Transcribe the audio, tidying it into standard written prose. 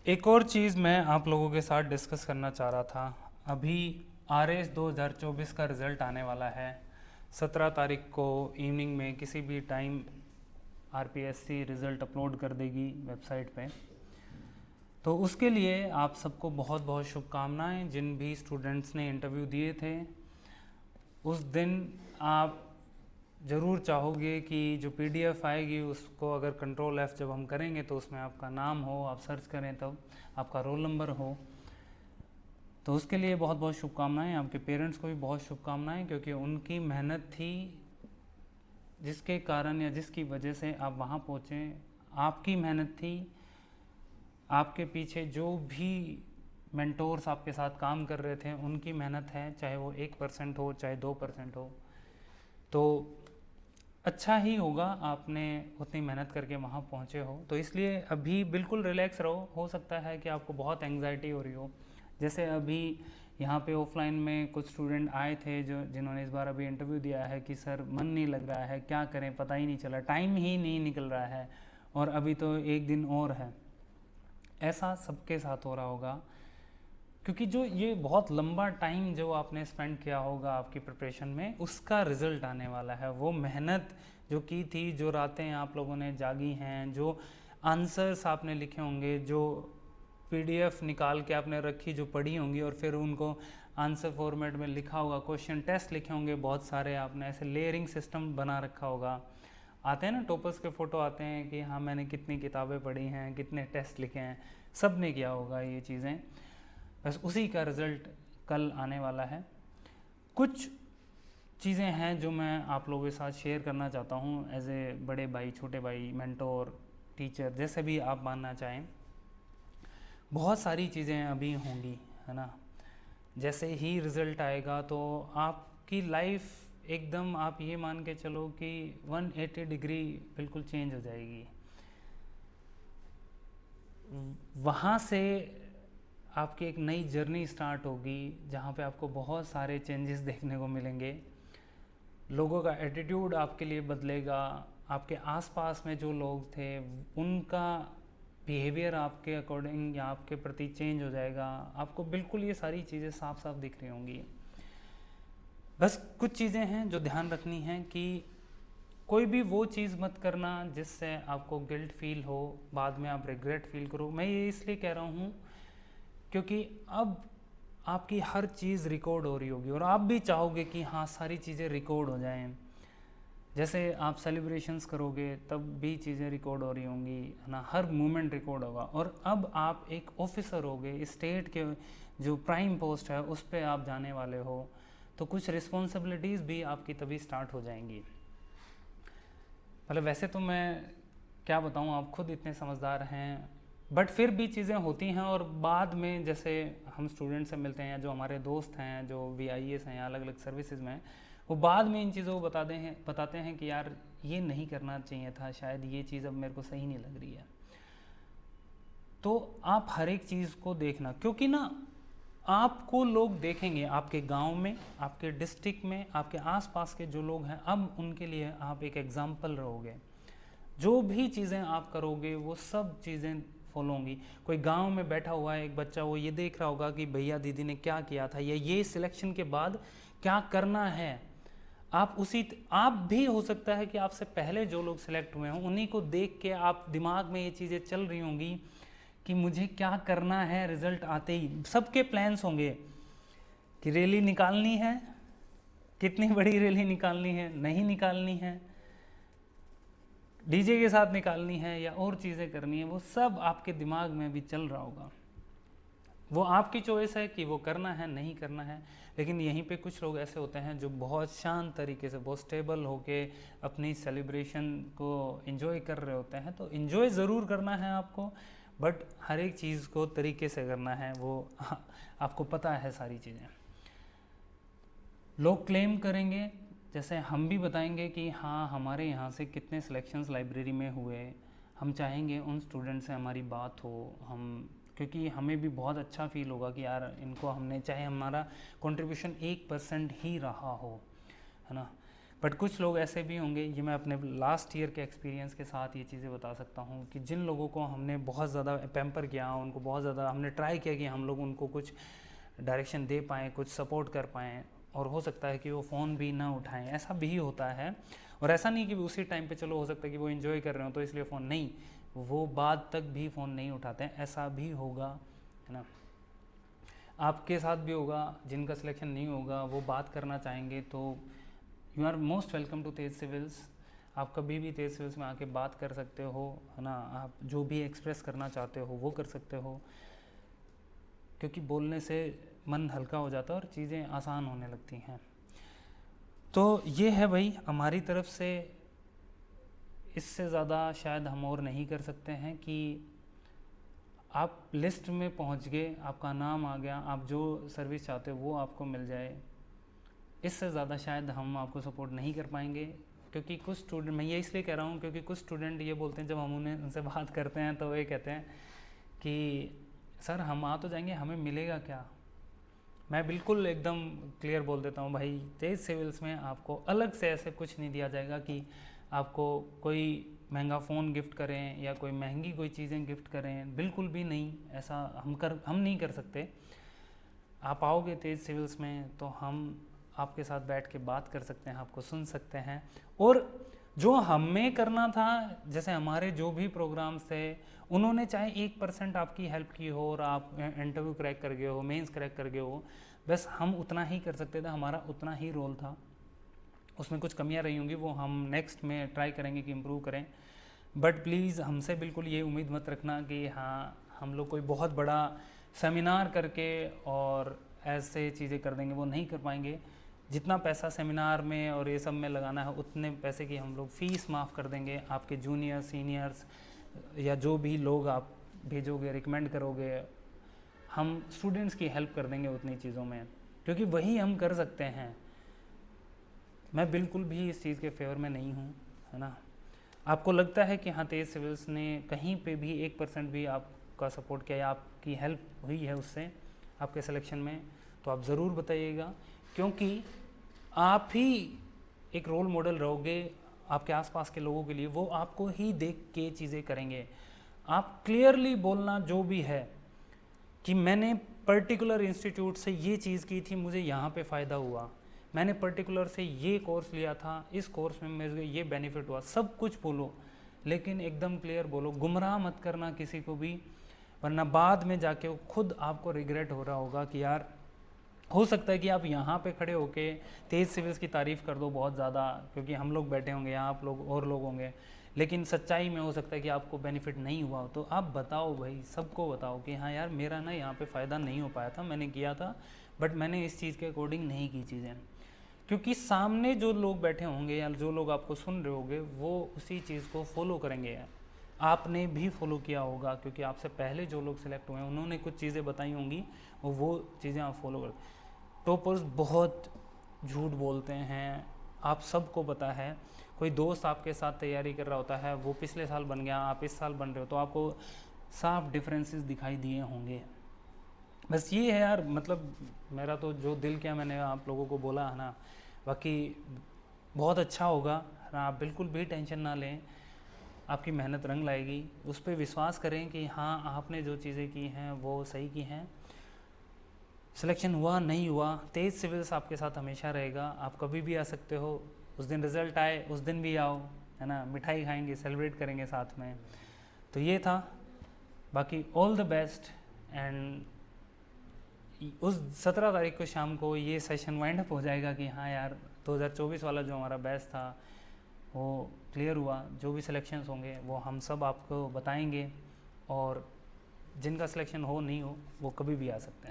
एक और चीज़ मैं आप लोगों के साथ डिस्कस करना चाह रहा था। अभी आरएस 2024 का रिज़ल्ट आने वाला है 17 तारीख को इवनिंग में किसी भी टाइम। आरपीएससी रिज़ल्ट अपलोड कर देगी वेबसाइट पे। तो उसके लिए आप सबको बहुत बहुत शुभकामनाएं। जिन भी स्टूडेंट्स ने इंटरव्यू दिए थे उस दिन आप ज़रूर चाहोगे कि जो पीडीएफ आएगी उसको अगर कंट्रोल एफ जब हम करेंगे तो उसमें आपका नाम हो, आप सर्च करें तब आपका रोल नंबर हो। तो उसके लिए बहुत बहुत शुभकामनाएं। आपके पेरेंट्स को भी बहुत शुभकामनाएं, क्योंकि उनकी मेहनत थी जिसके कारण या जिसकी वजह से आप वहाँ पहुँचे। आपकी मेहनत थी, आपके पीछे जो भी मेंटोर्स आपके साथ काम कर रहे थे उनकी मेहनत है, चाहे वो 1% हो चाहे 2% हो। तो अच्छा ही होगा आपने उतनी मेहनत करके वहाँ पहुँचे हो। तो इसलिए अभी बिल्कुल रिलैक्स रहो। हो सकता है कि आपको बहुत एंग्जाइटी हो रही हो। जैसे अभी यहाँ पे ऑफलाइन में कुछ स्टूडेंट आए थे जिन्होंने इस बार अभी इंटरव्यू दिया है कि सर मन नहीं लग रहा है, क्या करें पता ही नहीं चला, टाइम ही नहीं निकल रहा है और अभी तो एक दिन और है। ऐसा सबके साथ हो रहा होगा, क्योंकि जो ये बहुत लंबा टाइम जो आपने स्पेंड किया होगा आपकी प्रिपरेशन में, उसका रिजल्ट आने वाला है। वो मेहनत जो की थी, जो रातें आप लोगों ने जागी हैं, जो आंसर्स आपने लिखे होंगे, जो पीडीएफ निकाल के आपने रखी जो पढ़ी होंगी और फिर उनको आंसर फॉर्मेट में लिखा होगा, क्वेश्चन टेस्ट लिखे होंगे बहुत सारे, आपने ऐसे लेयरिंग सिस्टम बना रखा होगा। आते हैं ना टॉपर्स के फ़ोटो आते हैं कि हाँ मैंने कितनी किताबें पढ़ी हैं, कितने टेस्ट लिखे हैं, सब ने किया होगा ये चीज़ें। बस उसी का रिज़ल्ट कल आने वाला है। कुछ चीज़ें हैं जो मैं आप लोगों के साथ शेयर करना चाहता हूँ एज ए बड़े भाई, छोटे भाई, मेंटोर, टीचर, जैसे भी आप मानना चाहें। बहुत सारी चीज़ें अभी होंगी, है ना। जैसे ही रिज़ल्ट आएगा तो आपकी लाइफ एकदम, आप ये मान के चलो कि 180 डिग्री बिल्कुल चेंज हो जाएगी। वहाँ से आपकी एक नई जर्नी स्टार्ट होगी जहाँ पे आपको बहुत सारे चेंजेस देखने को मिलेंगे। लोगों का एटीट्यूड आपके लिए बदलेगा। आपके आसपास में जो लोग थे उनका बिहेवियर आपके अकॉर्डिंग या आपके प्रति चेंज हो जाएगा। आपको बिल्कुल ये सारी चीज़ें साफ साफ दिख रही होंगी। बस कुछ चीज़ें हैं जो ध्यान रखनी है कि कोई भी वो चीज़ मत करना जिससे आपको गिल्ट फील हो, बाद में आप रिग्रेट फील करो। मैं ये इसलिए कह रहा हूँ क्योंकि अब आपकी हर चीज़ रिकॉर्ड हो रही होगी और आप भी चाहोगे कि हाँ सारी चीज़ें रिकॉर्ड हो जाएं। जैसे आप सेलिब्रेशंस करोगे तब भी चीज़ें रिकॉर्ड हो रही होंगी, है ना, हर मोमेंट रिकॉर्ड होगा। और अब आप एक ऑफिसर होगे, स्टेट के जो प्राइम पोस्ट है उस पर आप जाने वाले हो, तो कुछ रिस्पॉन्सिबिलिटीज़ भी आपकी तभी स्टार्ट हो जाएंगी। मतलब वैसे तो मैं क्या बताऊँ, आप खुद इतने समझदार हैं, बट फिर भी चीज़ें होती हैं। और बाद में जैसे हम स्टूडेंट से मिलते हैं, जो हमारे दोस्त हैं जो VIS हैं या अलग अलग सर्विसेज में, वो बाद में इन चीज़ों को बताते हैं कि यार ये नहीं करना चाहिए था, शायद ये चीज़ अब मेरे को सही नहीं लग रही है। तो आप हर एक चीज़ को देखना, क्योंकि ना आपको लोग देखेंगे आपके गांव में, आपके डिस्ट्रिक्ट में, आपके आसपास के जो लोग हैं, अब उनके लिए आप एक एग्जाम्पल रहोगे। जो भी चीज़ें आप करोगे वो सब चीज़ें फॉलो होंगी। कोई गांव में बैठा हुआ है एक बच्चा, वो ये देख रहा होगा कि भैया दीदी ने क्या किया था, या ये सिलेक्शन के बाद क्या करना है। आप भी हो सकता है कि आपसे पहले जो लोग सिलेक्ट हुए हों उन्हीं को देख के आप दिमाग में ये चीज़ें चल रही होंगी कि मुझे क्या करना है। रिजल्ट आते ही सबके प्लान्स होंगे कि रैली निकालनी है, कितनी बड़ी रैली निकालनी है, नहीं निकालनी है, डीजे के साथ निकालनी है या और चीज़ें करनी है, वो सब आपके दिमाग में भी चल रहा होगा। वो आपकी चॉइस है कि वो करना है नहीं करना है। लेकिन यहीं पे कुछ लोग ऐसे होते हैं जो बहुत शांत तरीके से, बहुत स्टेबल होके अपनी सेलिब्रेशन को एंजॉय कर रहे होते हैं। तो एंजॉय ज़रूर करना है आपको, बट हर एक चीज़ को तरीके से करना है। वो आपको पता है सारी चीज़ें। लोग क्लेम करेंगे, जैसे हम भी बताएंगे कि हाँ हमारे यहाँ से कितने सिलेक्शंस लाइब्रेरी में हुए। हम चाहेंगे उन स्टूडेंट से हमारी बात हो, हम, क्योंकि हमें भी बहुत अच्छा फील होगा कि यार इनको हमने, चाहे हमारा कंट्रीब्यूशन 1% ही रहा हो, है ना। बट कुछ लोग ऐसे भी होंगे, ये मैं अपने लास्ट ईयर के एक्सपीरियंस के साथ ये चीज़ें बता सकता हूँ कि जिन लोगों को हमने बहुत ज़्यादा पैम्पर किया, उनको बहुत ज़्यादा हमने ट्राई किया कि हम लोग उनको कुछ डायरेक्शन दे पाएँ, कुछ सपोर्ट कर पाएँ, और हो सकता है कि वो फ़ोन भी ना उठाएं, ऐसा भी होता है। और ऐसा नहीं कि उसी टाइम पे चलो हो सकता है कि वो एंजॉय कर रहे हो तो इसलिए फ़ोन नहीं, वो बाद तक भी फ़ोन नहीं उठाते हैं, ऐसा भी होगा, है ना। आपके साथ भी होगा, जिनका सिलेक्शन नहीं होगा वो बात करना चाहेंगे तो you are most welcome to Tej civils. आप कभी भी तेज सिविल्स में आके बात कर सकते हो, है ना। आप जो भी एक्सप्रेस करना चाहते हो वो कर सकते हो, क्योंकि बोलने से मन हल्का हो जाता है और चीज़ें आसान होने लगती हैं। तो ये है भाई हमारी तरफ से, इससे ज़्यादा शायद हम और नहीं कर सकते हैं कि आप लिस्ट में पहुंच गए, आपका नाम आ गया, आप जो सर्विस चाहते हो वो आपको मिल जाए। इससे ज़्यादा शायद हम आपको सपोर्ट नहीं कर पाएंगे, क्योंकि कुछ स्टूडेंट, मैं ये इसलिए कह रहा हूँ क्योंकि कुछ स्टूडेंट ये बोलते हैं जब हम उनसे बात करते हैं तो ये कहते हैं कि सर हम आ तो जाएंगे, हमें मिलेगा क्या। मैं बिल्कुल एकदम क्लियर बोल देता हूँ भाई, तेज सिविल्स में आपको अलग से ऐसे कुछ नहीं दिया जाएगा कि आपको कोई महंगा फ़ोन गिफ्ट करें या कोई महंगी कोई चीज़ें गिफ्ट करें, बिल्कुल भी नहीं। ऐसा हम नहीं कर सकते। आप आओगे तेज सिविल्स में तो हम आपके साथ बैठ के बात कर सकते हैं, आपको सुन सकते हैं, और जो हमें करना था, जैसे हमारे जो भी प्रोग्राम्स थे, उन्होंने चाहे 1% आपकी हेल्प की हो और आप इंटरव्यू क्रैक कर गए हो, मेंस क्रैक कर गए हो, बस हम उतना ही कर सकते थे, हमारा उतना ही रोल था। उसमें कुछ कमियां रही होंगी, वो हम नेक्स्ट में ट्राई करेंगे कि इम्प्रूव करें। बट प्लीज़ हमसे बिल्कुल ये उम्मीद मत रखना कि हाँ हम लोग कोई बहुत बड़ा सेमिनार करके और ऐसे चीज़ें कर देंगे, वो नहीं कर पाएंगे। जितना पैसा सेमिनार में और ये सब में लगाना है, उतने पैसे की हम लोग फ़ीस माफ़ कर देंगे। आपके जूनियर सीनियर्स या जो भी लोग आप भेजोगे, रिकमेंड करोगे, हम स्टूडेंट्स की हेल्प कर देंगे उतनी चीज़ों में, क्योंकि वही हम कर सकते हैं। मैं बिल्कुल भी इस चीज़ के फेवर में नहीं हूँ, है ना। आपको लगता है कि हाँ तेज सिविल्स ने कहीं पे भी 1% भी आपका सपोर्ट किया या आपकी हेल्प हुई है उससे आपके सिलेक्शन में, तो आप ज़रूर बताइएगा, क्योंकि आप ही एक रोल मॉडल रहोगे आपके आसपास के लोगों के लिए। वो आपको ही देख के चीज़ें करेंगे। आप क्लियरली बोलना जो भी है कि मैंने पर्टिकुलर इंस्टीट्यूट से ये चीज़ की थी, मुझे यहाँ पे फ़ायदा हुआ, मैंने पर्टिकुलर से ये कोर्स लिया था, इस कोर्स में मुझे ये बेनिफिट हुआ, सब कुछ बोलो, लेकिन एकदम क्लियर बोलो, गुमराह मत करना किसी को भी, वरना बाद में जाके वो खुद आपको रिग्रेट हो रहा होगा कि यार, हो सकता है कि आप यहाँ पे खड़े होके तेज सिविल्स की तारीफ़ कर दो बहुत ज़्यादा, क्योंकि हम लोग बैठे होंगे यहाँ, आप लोग और लोग होंगे, लेकिन सच्चाई में हो सकता है कि आपको बेनिफिट नहीं हुआ। तो आप बताओ भाई, सबको बताओ कि हाँ यार मेरा ना यहाँ पे फ़ायदा नहीं हो पाया था, मैंने किया था बट मैंने इस चीज़ के अकॉर्डिंग नहीं की चीज़ें, क्योंकि सामने जो लोग बैठे होंगे या जो लोग आपको सुन रहे होंगे वो उसी चीज़ को फॉलो करेंगे। आपने भी फॉलो किया होगा, क्योंकि आपसे पहले जो लोग सिलेक्ट हुए हैं उन्होंने कुछ चीज़ें बताई होंगी और वो चीज़ें आप फॉलो कर। टॉपर्स बहुत झूठ बोलते हैं, आप सबको पता है। कोई दोस्त आपके साथ तैयारी कर रहा होता है, वो पिछले साल बन गया, आप इस साल बन रहे हो, तो आपको साफ डिफरेंसेस दिखाई दिए होंगे। बस ये है यार, मतलब मेरा तो जो दिल किया मैंने आप लोगों को बोला है ना, बाकी बहुत अच्छा होगा, है ना। आप बिल्कुल भी टेंशन ना लें, आपकी मेहनत रंग लाएगी, उस पर विश्वास करें कि हाँ आपने जो चीज़ें की हैं वो सही की हैं। सिलेक्शन हुआ नहीं हुआ, तेज सिविल्स आपके साथ हमेशा रहेगा, आप कभी भी आ सकते हो। उस दिन रिज़ल्ट आए उस दिन भी आओ, है ना, मिठाई खाएंगे, सेलिब्रेट करेंगे साथ में। तो ये था, बाकी ऑल द बेस्ट। एंड उस 17 तारीख को शाम को ये सेशन वाइंड अप हो जाएगा कि हाँ यार 2024 वाला जो हमारा बैच था वो क्लियर हुआ। जो भी सिलेक्शंस होंगे वो हम सब आपको बताएंगे, और जिनका सिलेक्शन हो नहीं हो वो कभी भी आ सकते हैं।